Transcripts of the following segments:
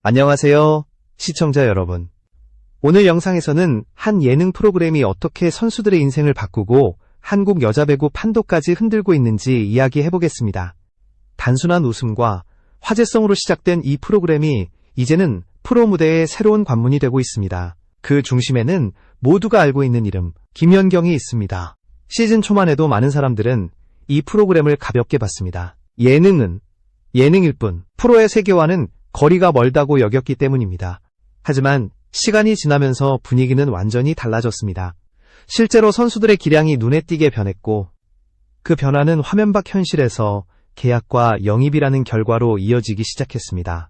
안녕하세요, 시청자 여러분. 오늘 영상에서는 한 예능 프로그램이 어떻게 선수들의 인생을 바꾸고 한국 여자 배구 판도까지 흔들고 있는지 이야기해보겠습니다. 단순한 웃음과 화제성으로 시작된 이 프로그램이 이제는 프로 무대의 새로운 관문이 되고 있습니다. 그 중심에는 모두가 알고 있는 이름, 김연경이 있습니다. 시즌 초만 해도 많은 사람들은 이 프로그램을 가볍게 봤습니다. 예능은 예능일 뿐, 프로의 세계와는 거리가 멀다고 여겼기 때문입니다. 하지만 시간이 지나면서 분위기는 완전히 달라졌습니다. 실제로 선수들의 기량이 눈에 띄게 변했고, 그 변화는 화면 밖 현실에서 계약과 영입이라는 결과로 이어지기 시작했습니다.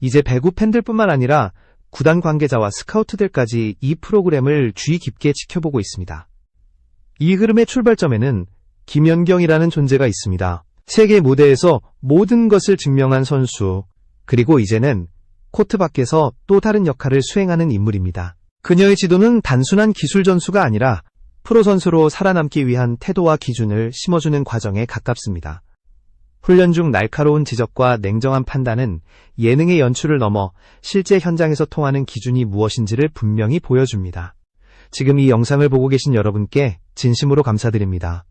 이제 배구 팬들뿐만 아니라 구단 관계자와 스카우트들까지 이 프로그램을 주의 깊게 지켜보고 있습니다. 이 흐름의 출발점에는 김연경이라는 존재가 있습니다. 세계 무대에서 모든 것을 증명한 선수, 그리고 이제는 코트 밖에서 또 다른 역할을 수행하는 인물입니다. 그녀의 지도는 단순한 기술 전수가 아니라 프로 선수로 살아남기 위한 태도와 기준을 심어주는 과정에 가깝습니다. 훈련 중 날카로운 지적과 냉정한 판단은 예능의 연출을 넘어 실제 현장에서 통하는 기준이 무엇인지를 분명히 보여줍니다. 지금 이 영상을 보고 계신 여러분께 진심으로 감사드립니다.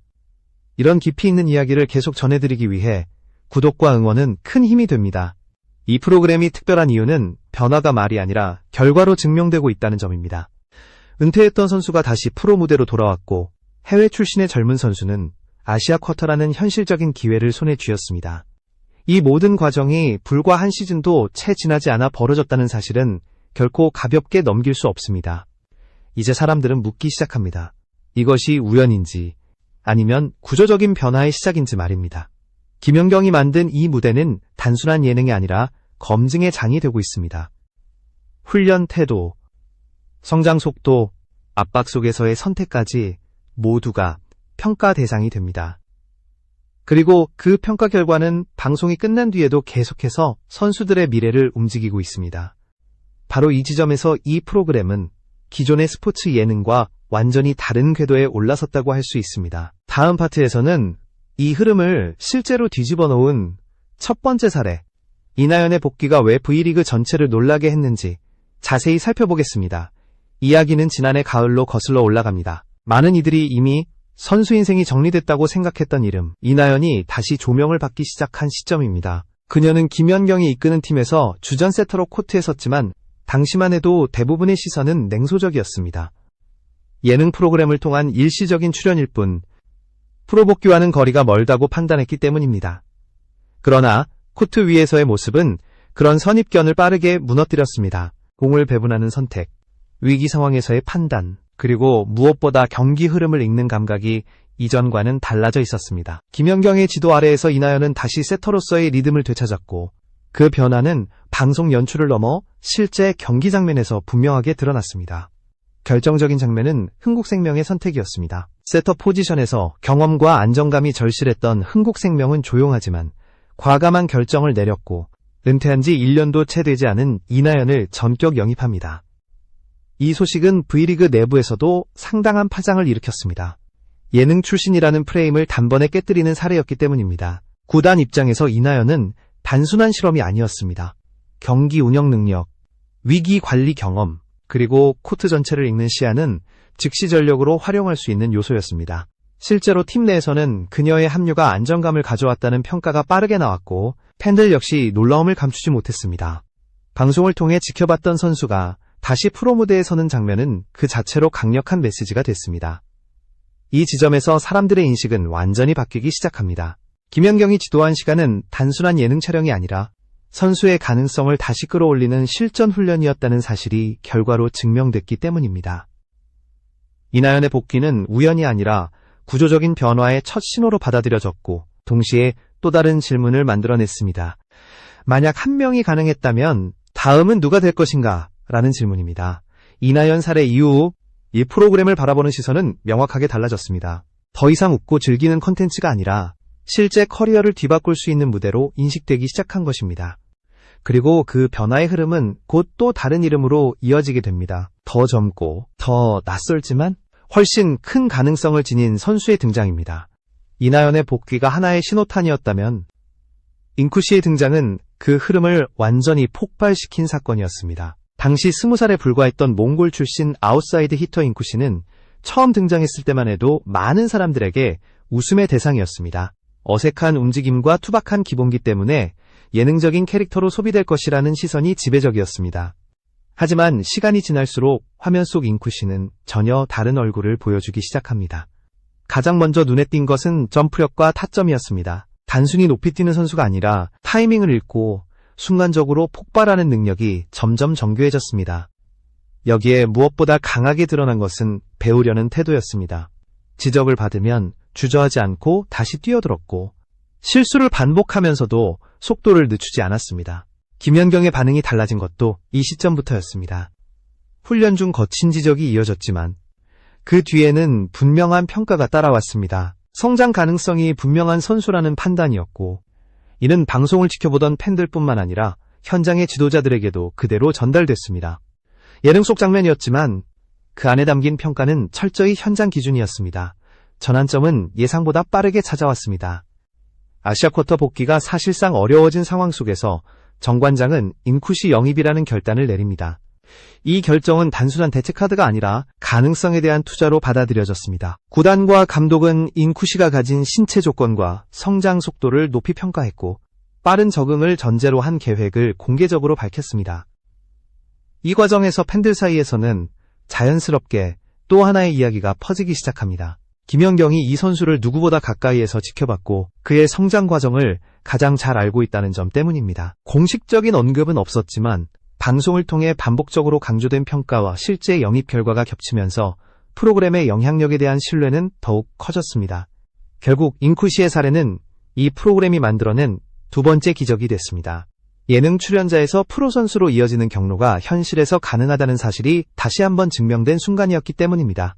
이런 깊이 있는 이야기를 계속 전해드리기 위해 구독과 응원은 큰 힘이 됩니다. 이 프로그램이 특별한 이유는 변화가 말이 아니라 결과로 증명되고 있다는 점입니다. 은퇴했던 선수가 다시 프로 무대로 돌아왔고, 해외 출신의 젊은 선수는 아시아 쿼터라는 현실적인 기회를 손에 쥐었습니다. 이 모든 과정이 불과 한 시즌도 채 지나지 않아 벌어졌다는 사실은 결코 가볍게 넘길 수 없습니다. 이제 사람들은 묻기 시작합니다. 이것이 우연인지 아니면 구조적인 변화의 시작인지 말입니다. 김연경이 만든 이 무대는 단순한 예능이 아니라 검증의 장이 되고 있습니다. 훈련 태도, 성장 속도, 압박 속에서의 선택까지 모두가 평가 대상이 됩니다. 그리고 그 평가 결과는 방송이 끝난 뒤에도 계속해서 선수들의 미래를 움직이고 있습니다. 바로 이 지점에서 이 프로그램은 기존의 스포츠 예능과 완전히 다른 궤도에 올라섰다고 할 수 있습니다. 다음 파트에서는 이 흐름을 실제로 뒤집어 놓은 첫 번째 사례, 이나연의 복귀가 왜 V리그 전체를 놀라게 했는지 자세히 살펴보겠습니다. 이야기는 지난해 가을로 거슬러 올라갑니다. 많은 이들이 이미 선수 인생이 정리됐다고 생각했던 이름, 이나연이 다시 조명을 받기 시작한 시점입니다. 그녀는 김연경이 이끄는 팀에서 주전 세터로 코트에 섰지만 당시만 해도 대부분의 시선은 냉소적이었습니다. 예능 프로그램을 통한 일시적인 출연일 뿐, 프로 복귀와는 거리가 멀다고 판단했기 때문입니다. 그러나 코트 위에서의 모습은 그런 선입견을 빠르게 무너뜨렸습니다. 공을 배분하는 선택, 위기 상황에서의 판단, 그리고 무엇보다 경기 흐름을 읽는 감각이 이전과는 달라져 있었습니다. 김연경의 지도 아래에서 이나연은 다시 세터로서의 리듬을 되찾았고, 그 변화는 방송 연출을 넘어 실제 경기 장면에서 분명하게 드러났습니다. 결정적인 장면은 흥국생명의 선택이었습니다. 세터 포지션에서 경험과 안정감이 절실했던 흥국생명은 조용하지만 과감한 결정을 내렸고, 은퇴한 지 1년도 채 되지 않은 이나연을 전격 영입합니다. 이 소식은 V리그 내부에서도 상당한 파장을 일으켰습니다. 예능 출신이라는 프레임을 단번에 깨뜨리는 사례였기 때문입니다. 구단 입장에서 이나연은 단순한 실험이 아니었습니다. 경기 운영 능력, 위기 관리 경험, 그리고 코트 전체를 읽는 시야는 즉시 전력으로 활용할 수 있는 요소였습니다. 실제로 팀 내에서는 그녀의 합류가 안정감을 가져왔다는 평가가 빠르게 나왔고, 팬들 역시 놀라움을 감추지 못했습니다. 방송을 통해 지켜봤던 선수가 다시 프로 무대에 서는 장면은 그 자체로 강력한 메시지가 됐습니다. 이 지점에서 사람들의 인식은 완전히 바뀌기 시작합니다. 김연경이 지도한 시간은 단순한 예능 촬영이 아니라 선수의 가능성을 다시 끌어올리는 실전 훈련이었다는 사실이 결과로 증명됐기 때문입니다. 이나연의 복귀는 우연이 아니라 구조적인 변화의 첫 신호로 받아들여졌고, 동시에 또 다른 질문을 만들어냈습니다. 만약 한 명이 가능했다면 다음은 누가 될 것인가? 라는 질문입니다. 이나연 사례 이후 이 프로그램을 바라보는 시선은 명확하게 달라졌습니다. 더 이상 웃고 즐기는 콘텐츠가 아니라 실제 커리어를 뒤바꿀 수 있는 무대로 인식되기 시작한 것입니다. 그리고 그 변화의 흐름은 곧 또 다른 이름으로 이어지게 됩니다. 더 젊고 더 낯설지만 훨씬 큰 가능성을 지닌 선수의 등장입니다. 이나연의 복귀가 하나의 신호탄이었다면 잉쿠 씨의 등장은 그 흐름을 완전히 폭발시킨 사건이었습니다. 당시 20살에 불과했던 몽골 출신 아웃사이드 히터 잉쿠 씨는 처음 등장했을 때만 해도 많은 사람들에게 웃음의 대상이었습니다. 어색한 움직임과 투박한 기본기 때문에 예능적인 캐릭터로 소비될 것이라는 시선이 지배적이었습니다. 하지만 시간이 지날수록 화면 속 잉쿠 씨는 전혀 다른 얼굴을 보여주기 시작합니다. 가장 먼저 눈에 띈 것은 점프력과 타점이었습니다. 단순히 높이 뛰는 선수가 아니라 타이밍을 읽고 순간적으로 폭발하는 능력이 점점 정교해졌습니다. 여기에 무엇보다 강하게 드러난 것은 배우려는 태도였습니다. 지적을 받으면 주저하지 않고 다시 뛰어들었고, 실수를 반복하면서도 속도를 늦추지 않았습니다. 김연경의 반응이 달라진 것도 이 시점부터였습니다. 훈련 중 거친 지적이 이어졌지만 그 뒤에는 분명한 평가가 따라왔습니다. 성장 가능성이 분명한 선수라는 판단이었고, 이는 방송을 지켜보던 팬들뿐만 아니라 현장의 지도자들에게도 그대로 전달됐습니다. 예능 속 장면이었지만 그 안에 담긴 평가는 철저히 현장 기준이었습니다. 전환점은 예상보다 빠르게 찾아왔습니다. 아시아 쿼터 복귀가 사실상 어려워진 상황 속에서 정관장은 잉쿠 씨 영입이라는 결단을 내립니다. 이 결정은 단순한 대체 카드가 아니라 가능성에 대한 투자로 받아들여졌습니다. 구단과 감독은 잉쿠 씨가 가진 신체 조건과 성장 속도를 높이 평가했고, 빠른 적응을 전제로 한 계획을 공개적으로 밝혔습니다. 이 과정에서 팬들 사이에서는 자연스럽게 또 하나의 이야기가 퍼지기 시작합니다. 김연경이 이 선수를 누구보다 가까이에서 지켜봤고 그의 성장 과정을 가장 잘 알고 있다는 점 때문입니다. 공식적인 언급은 없었지만 방송을 통해 반복적으로 강조된 평가와 실제 영입 결과가 겹치면서 프로그램의 영향력에 대한 신뢰는 더욱 커졌습니다. 결국 잉쿠 씨의 사례는 이 프로그램이 만들어낸 두 번째 기적이 됐습니다. 예능 출연자에서 프로 선수로 이어지는 경로가 현실에서 가능하다는 사실이 다시 한번 증명된 순간이었기 때문입니다.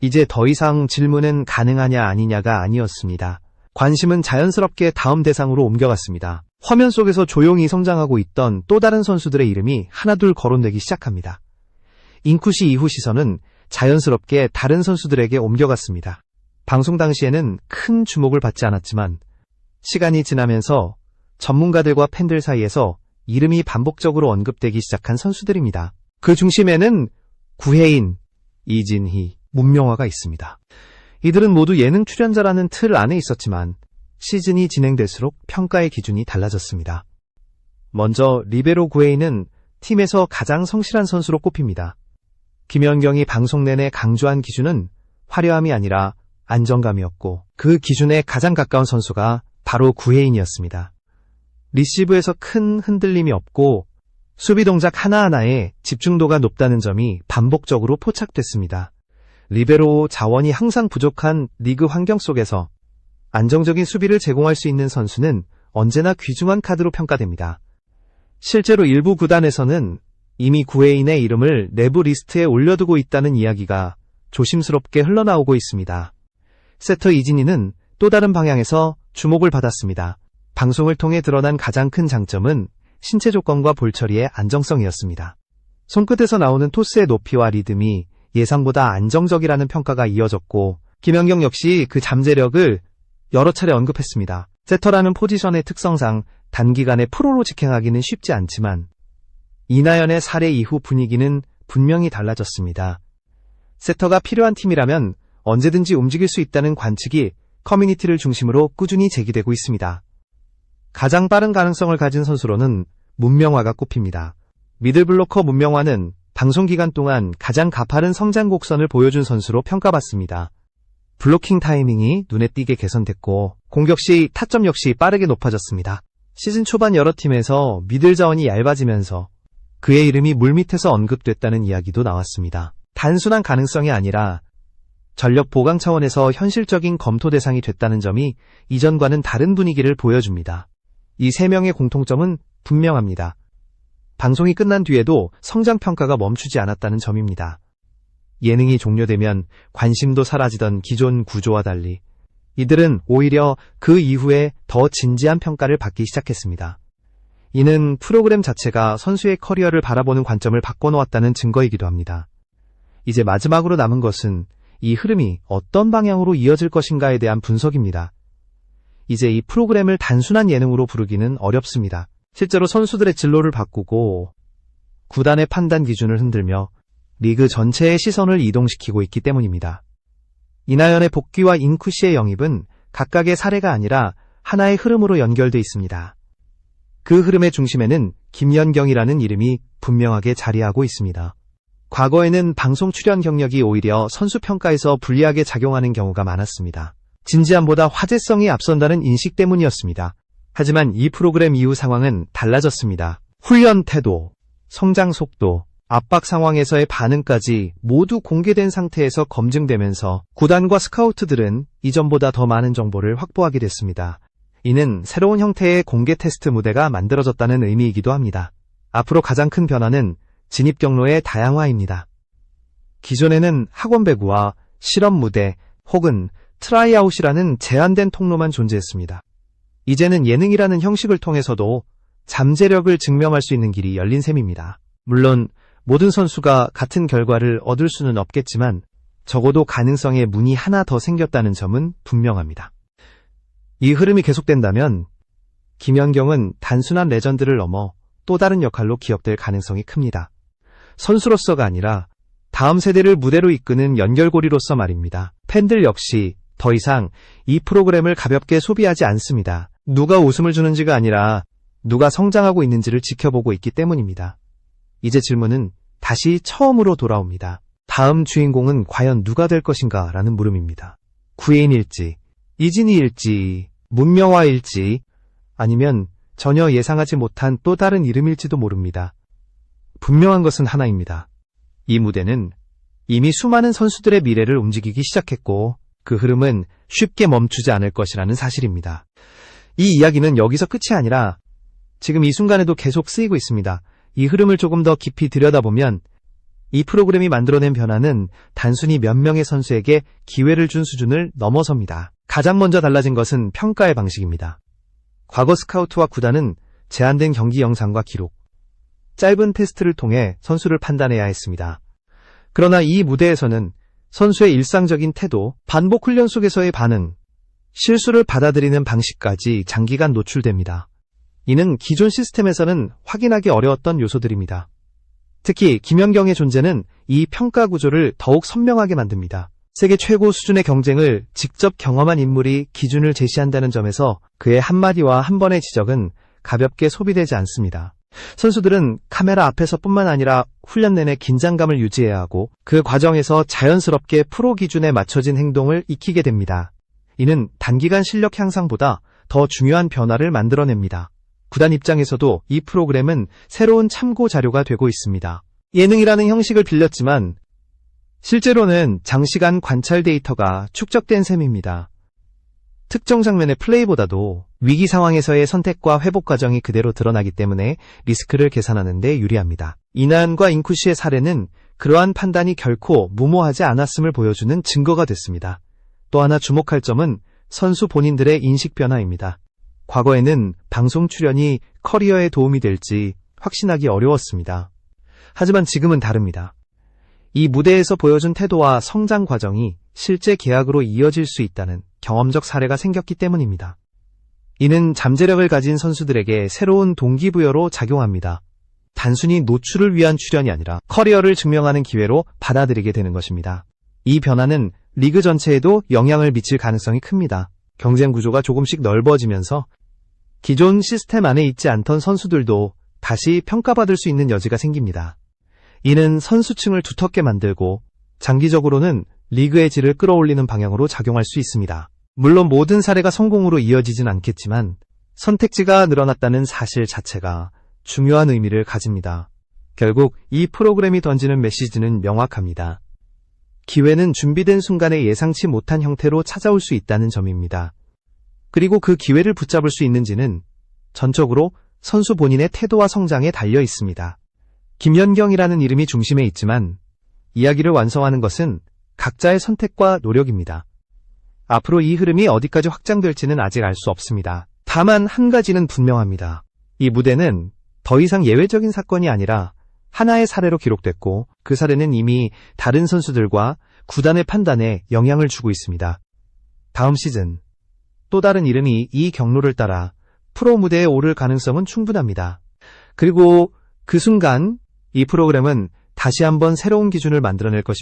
이제 더 이상 질문은 가능하냐 아니냐가 아니었습니다. 관심은 자연스럽게 다음 대상으로 옮겨갔습니다. 화면 속에서 조용히 성장하고 있던 또 다른 선수들의 이름이 하나둘 거론되기 시작합니다. 잉쿠 씨 이후 시선은 자연스럽게 다른 선수들에게 옮겨갔습니다. 방송 당시에는 큰 주목을 받지 않았지만 시간이 지나면서 전문가들과 팬들 사이에서 이름이 반복적으로 언급되기 시작한 선수들입니다. 그 중심에는 구혜인, 이진희, 문명화가 있습니다. 이들은 모두 예능 출연자라는 틀 안에 있었지만 시즌이 진행될수록 평가의 기준이 달라졌습니다. 먼저 리베로 구혜인은 팀에서 가장 성실한 선수로 꼽힙니다. 김연경이 방송 내내 강조한 기준은 화려함이 아니라 안정감이었고 그 기준에 가장 가까운 선수가 바로 구혜인이었습니다. 리시브에서 큰 흔들림이 없고 수비 동작 하나하나에 집중도가 높다는 점이 반복적으로 포착됐습니다. 리베로 자원이 항상 부족한 리그 환경 속에서 안정적인 수비를 제공할 수 있는 선수는 언제나 귀중한 카드로 평가됩니다. 실제로 일부 구단에서는 이미 구혜인의 이름을 내부 리스트에 올려두고 있다는 이야기가 조심스럽게 흘러나오고 있습니다. 세터 이진희는 또 다른 방향에서 주목을 받았습니다. 방송을 통해 드러난 가장 큰 장점은 신체 조건과 볼 처리의 안정성이었습니다. 손끝에서 나오는 토스의 높이와 리듬이 예상보다 안정적이라는 평가가 이어졌고 김연경 역시 그 잠재력을 여러 차례 언급했습니다. 세터라는 포지션의 특성상 단기간에 프로로 직행하기는 쉽지 않지만 이나연의 사례 이후 분위기는 분명히 달라졌습니다. 세터가 필요한 팀이라면 언제든지 움직일 수 있다는 관측이 커뮤니티를 중심으로 꾸준히 제기되고 있습니다. 가장 빠른 가능성을 가진 선수로는 문명화가 꼽힙니다. 미들블로커 문명화는 방송 기간 동안 가장 가파른 성장 곡선을 보여준 선수로 평가받습니다. 블로킹 타이밍이 눈에 띄게 개선됐고 공격 시 타점 역시 빠르게 높아졌습니다. 시즌 초반 여러 팀에서 미들 자원이 얇아지면서 그의 이름이 물밑에서 언급됐다는 이야기도 나왔습니다. 단순한 가능성이 아니라 전력 보강 차원에서 현실적인 검토 대상이 됐다는 점이 이전과는 다른 분위기를 보여줍니다. 이 세 명의 공통점은 분명합니다. 방송이 끝난 뒤에도 성장 평가가 멈추지 않았다는 점입니다. 예능이 종료되면 관심도 사라지던 기존 구조와 달리 이들은 오히려 그 이후에 더 진지한 평가를 받기 시작했습니다. 이는 프로그램 자체가 선수의 커리어를 바라보는 관점을 바꿔놓았다는 증거이기도 합니다. 이제 마지막으로 남은 것은 이 흐름이 어떤 방향으로 이어질 것인가에 대한 분석입니다. 이제 이 프로그램을 단순한 예능으로 부르기는 어렵습니다. 실제로 선수들의 진로를 바꾸고 구단의 판단 기준을 흔들며 리그 전체의 시선을 이동시키고 있기 때문입니다. 이나연의 복귀와 인쿠시의 영입은 각각의 사례가 아니라 하나의 흐름으로 연결돼 있습니다. 그 흐름의 중심에는 김연경이라는 이름이 분명하게 자리하고 있습니다. 과거에는 방송 출연 경력이 오히려 선수 평가에서 불리하게 작용하는 경우가 많았습니다. 진지함보다 화제성이 앞선다는 인식 때문이었습니다. 하지만 이 프로그램 이후 상황은 달라졌습니다. 훈련 태도, 성장 속도, 압박 상황에서의 반응까지 모두 공개된 상태에서 검증되면서 구단과 스카우트들은 이전보다 더 많은 정보를 확보하게 됐습니다. 이는 새로운 형태의 공개 테스트 무대가 만들어졌다는 의미이기도 합니다. 앞으로 가장 큰 변화는 진입 경로의 다양화입니다. 기존에는 학원 배구와 실험 무대 혹은 트라이아웃이라는 제한된 통로만 존재했습니다. 이제는 예능이라는 형식을 통해서도 잠재력을 증명할 수 있는 길이 열린 셈입니다. 물론 모든 선수가 같은 결과를 얻을 수는 없겠지만 적어도 가능성의 문이 하나 더 생겼다는 점은 분명합니다. 이 흐름이 계속된다면 김연경은 단순한 레전드를 넘어 또 다른 역할로 기억될 가능성이 큽니다. 선수로서가 아니라 다음 세대를 무대로 이끄는 연결고리로서 말입니다. 팬들 역시 더 이상 이 프로그램을 가볍게 소비하지 않습니다. 누가 웃음을 주는지가 아니라 누가 성장하고 있는지를 지켜보고 있기 때문입니다. 이제 질문은 다시 처음으로 돌아옵니다. 다음 주인공은 과연 누가 될 것인가 라는 물음입니다. 구혜인일지, 이진희일지, 문명화일지, 아니면 전혀 예상하지 못한 또 다른 이름일지도 모릅니다. 분명한 것은 하나입니다. 이 무대는 이미 수많은 선수들의 미래를 움직이기 시작했고 그 흐름은 쉽게 멈추지 않을 것이라는 사실입니다. 이 이야기는 여기서 끝이 아니라 지금 이 순간에도 계속 쓰이고 있습니다. 이 흐름을 조금 더 깊이 들여다보면 이 프로그램이 만들어낸 변화는 단순히 몇 명의 선수에게 기회를 준 수준을 넘어섭니다. 가장 먼저 달라진 것은 평가의 방식입니다. 과거 스카우트와 구단은 제한된 경기 영상과 기록, 짧은 테스트를 통해 선수를 판단해야 했습니다. 그러나 이 무대에서는 선수의 일상적인 태도, 반복 훈련 속에서의 반응, 실수를 받아들이는 방식까지 장기간 노출됩니다. 이는 기존 시스템에서는 확인하기 어려웠던 요소들입니다. 특히 김연경의 존재는 이 평가 구조를 더욱 선명하게 만듭니다. 세계 최고 수준의 경쟁을 직접 경험한 인물이 기준을 제시한다는 점에서 그의 한마디와 한 번의 지적은 가볍게 소비되지 않습니다. 선수들은 카메라 앞에서뿐만 아니라 훈련 내내 긴장감을 유지해야 하고 그 과정에서 자연스럽게 프로 기준에 맞춰진 행동을 익히게 됩니다. 이는 단기간 실력 향상보다 더 중요한 변화를 만들어냅니다. 구단 입장에서도 이 프로그램은 새로운 참고 자료가 되고 있습니다. 예능이라는 형식을 빌렸지만 실제로는 장시간 관찰 데이터가 축적된 셈입니다. 특정 장면의 플레이보다도 위기 상황에서의 선택과 회복 과정이 그대로 드러나기 때문에 리스크를 계산하는 데 유리합니다. 이나은과 인쿠시의 사례는 그러한 판단이 결코 무모하지 않았음을 보여주는 증거가 됐습니다. 또 하나 주목할 점은 선수 본인들의 인식 변화입니다. 과거에는 방송 출연이 커리어에 도움이 될지 확신하기 어려웠습니다. 하지만 지금은 다릅니다. 이 무대에서 보여준 태도와 성장 과정이 실제 계약으로 이어질 수 있다는 경험적 사례가 생겼기 때문입니다. 이는 잠재력을 가진 선수들에게 새로운 동기부여로 작용합니다. 단순히 노출을 위한 출연이 아니라 커리어를 증명하는 기회로 받아들이게 되는 것입니다. 이 변화는 리그 전체에도 영향을 미칠 가능성이 큽니다. 경쟁 구조가 조금씩 넓어지면서 기존 시스템 안에 있지 않던 선수들도 다시 평가받을 수 있는 여지가 생깁니다. 이는 선수층을 두텁게 만들고 장기적으로는 리그의 질을 끌어올리는 방향으로 작용할 수 있습니다. 물론 모든 사례가 성공으로 이어지진 않겠지만 선택지가 늘어났다는 사실 자체가 중요한 의미를 가집니다. 결국 이 프로그램이 던지는 메시지는 명확합니다. 기회는 준비된 순간에 예상치 못한 형태로 찾아올 수 있다는 점입니다. 그리고 그 기회를 붙잡을 수 있는지는 전적으로 선수 본인의 태도와 성장에 달려 있습니다. 김연경이라는 이름이 중심에 있지만 이야기를 완성하는 것은 각자의 선택과 노력입니다. 앞으로 이 흐름이 어디까지 확장될지는 아직 알 수 없습니다. 다만 한 가지는 분명합니다. 이 무대는 더 이상 예외적인 사건이 아니라 하나의 사례로 기록됐고 그 사례는 이미 다른 선수들과 구단의 판단에 영향을 주고 있습니다. 다음 시즌 또 다른 이름이 이 경로를 따라 프로 무대에 오를 가능성은 충분합니다. 그리고 그 순간 이 프로그램은 다시 한번 새로운 기준을 만들어낼 것입니다.